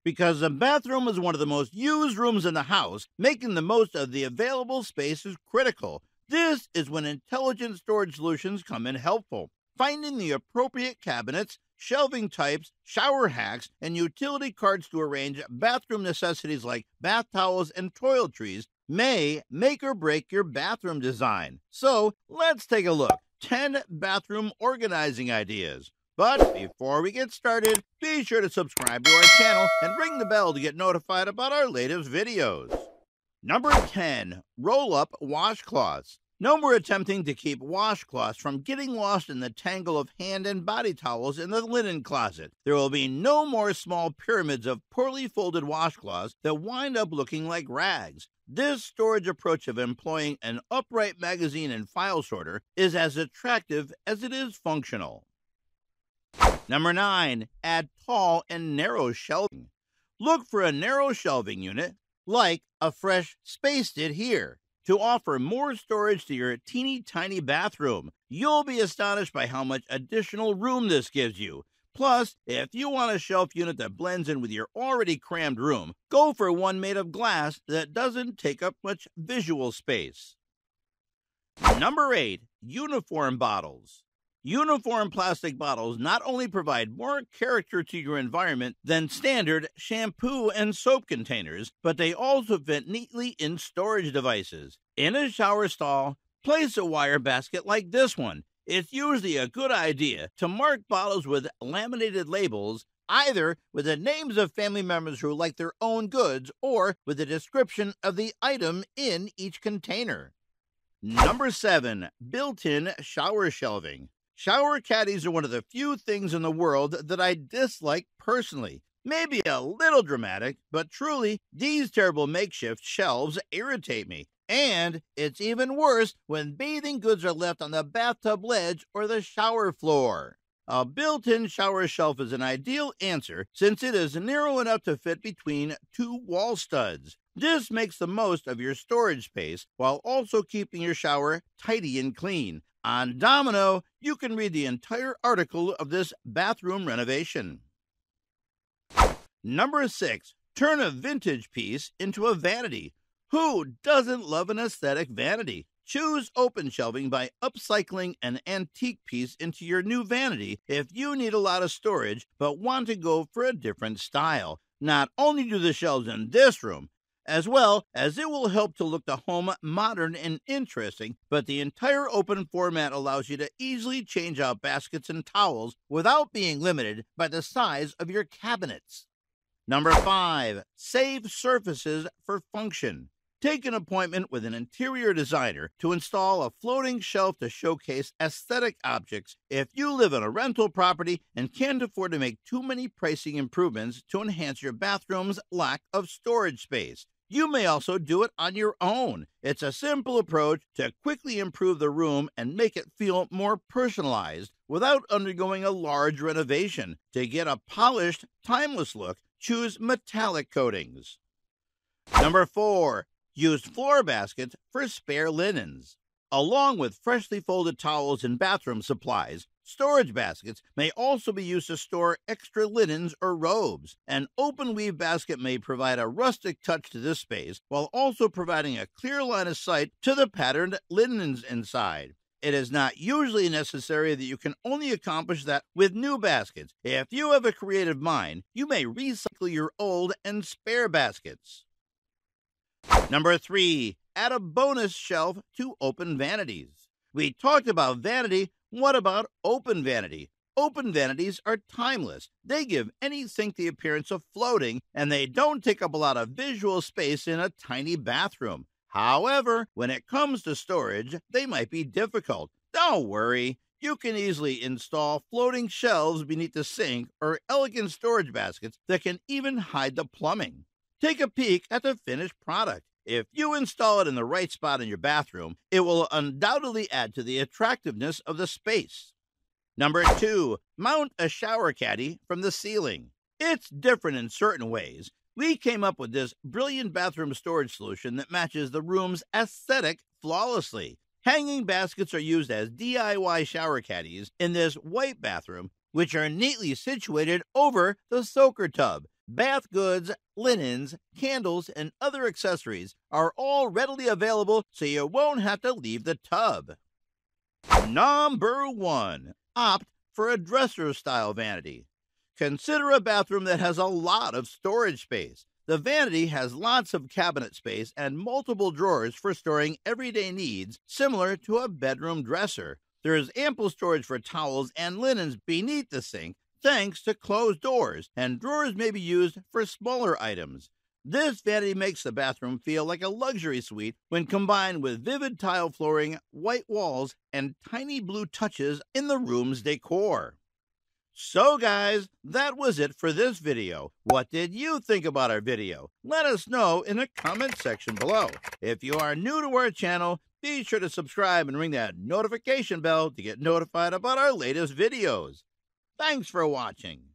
Because the bathroom is one of the most used rooms in the house, making the most of the available space is critical. This is when intelligent storage solutions come in helpful. Finding the appropriate cabinets, shelving types, shower hacks, and utility carts to arrange bathroom necessities like bath towels and toiletries may make or break your bathroom design. So let's take a look. 10 bathroom organizing ideas. But before we get started, be sure to subscribe to our channel and ring the bell to get notified about our latest videos. Number 10. Roll-up washcloths. No more attempting to keep washcloths from getting lost in the tangle of hand and body towels in the linen closet. There will be no more small pyramids of poorly folded washcloths that wind up looking like rags. This storage approach of employing an upright magazine and file sorter is as attractive as it is functional. Number 9. Add tall and narrow shelving. Look for a narrow shelving unit, like a fresh space did here, to offer more storage to your teeny tiny bathroom. You'll be astonished by how much additional room this gives you. Plus, if you want a shelf unit that blends in with your already crammed room, go for one made of glass that doesn't take up much visual space. Number 8. Uniform bottles. Uniform plastic bottles not only provide more character to your environment than standard shampoo and soap containers, but they also fit neatly in storage devices. In a shower stall, place a wire basket like this one. It's usually a good idea to mark bottles with laminated labels, either with the names of family members who like their own goods or with a description of the item in each container. Number 7. Built-in shower shelving. Shower caddies are one of the few things in the world that I dislike personally. Maybe a little dramatic, but truly, these terrible makeshift shelves irritate me. And it's even worse when bathing goods are left on the bathtub ledge or the shower floor. A built-in shower shelf is an ideal answer since it is narrow enough to fit between two wall studs. This makes the most of your storage space while also keeping your shower tidy and clean. On Domino, you can read the entire article of this bathroom renovation. Number 6. Turn a vintage piece into a vanity. Who doesn't love an aesthetic vanity? Choose open shelving by upcycling an antique piece into your new vanity if you need a lot of storage but want to go for a different style. Not only do the shelves in this room, as well as it will help to look the home modern and interesting, but the entire open format allows you to easily change out baskets and towels without being limited by the size of your cabinets. Number 5. Save surfaces for function. Take an appointment with an interior designer to install a floating shelf to showcase aesthetic objects if you live in a rental property and can't afford to make too many pricing improvements to enhance your bathroom's lack of storage space. You may also do it on your own. It's a simple approach to quickly improve the room and make it feel more personalized without undergoing a large renovation. To get a polished, timeless look, choose metallic coatings. Number 4. Use floor baskets for spare linens. Along with freshly folded towels and bathroom supplies, storage baskets may also be used to store extra linens or robes. An open weave basket may provide a rustic touch to this space while also providing a clear line of sight to the patterned linens inside. It is not usually necessary that you can only accomplish that with new baskets. If you have a creative mind, you may recycle your old and spare baskets. Number 3. Add a bonus shelf to open vanities. We talked about vanity. What about open vanity? Open vanities are timeless. They give any sink the appearance of floating, and they don't take up a lot of visual space in a tiny bathroom. However, when it comes to storage, they might be difficult. Don't worry. You can easily install floating shelves beneath the sink or elegant storage baskets that can even hide the plumbing. Take a peek at the finished product. If you install it in the right spot in your bathroom, it will undoubtedly add to the attractiveness of the space. Number 2. Mount a shower caddy from the ceiling. It's different in certain ways. We came up with this brilliant bathroom storage solution that matches the room's aesthetic flawlessly. Hanging baskets are used as DIY shower caddies in this white bathroom, which are neatly situated over the soaker tub. Bath goods, linens, candles, and other accessories are all readily available, so you won't have to leave the tub. Number 1. Opt for a dresser-style vanity. Consider a bathroom that has a lot of storage space. The vanity has lots of cabinet space and multiple drawers for storing everyday needs, similar to a bedroom dresser. There is ample storage for towels and linens beneath the sink, thanks to closed doors, and drawers may be used for smaller items. This vanity makes the bathroom feel like a luxury suite when combined with vivid tile flooring, white walls, and tiny blue touches in the room's decor. So guys, that was it for this video. What did you think about our video? Let us know in the comment section below. If you are new to our channel, be sure to subscribe and ring that notification bell to get notified about our latest videos. Thanks for watching.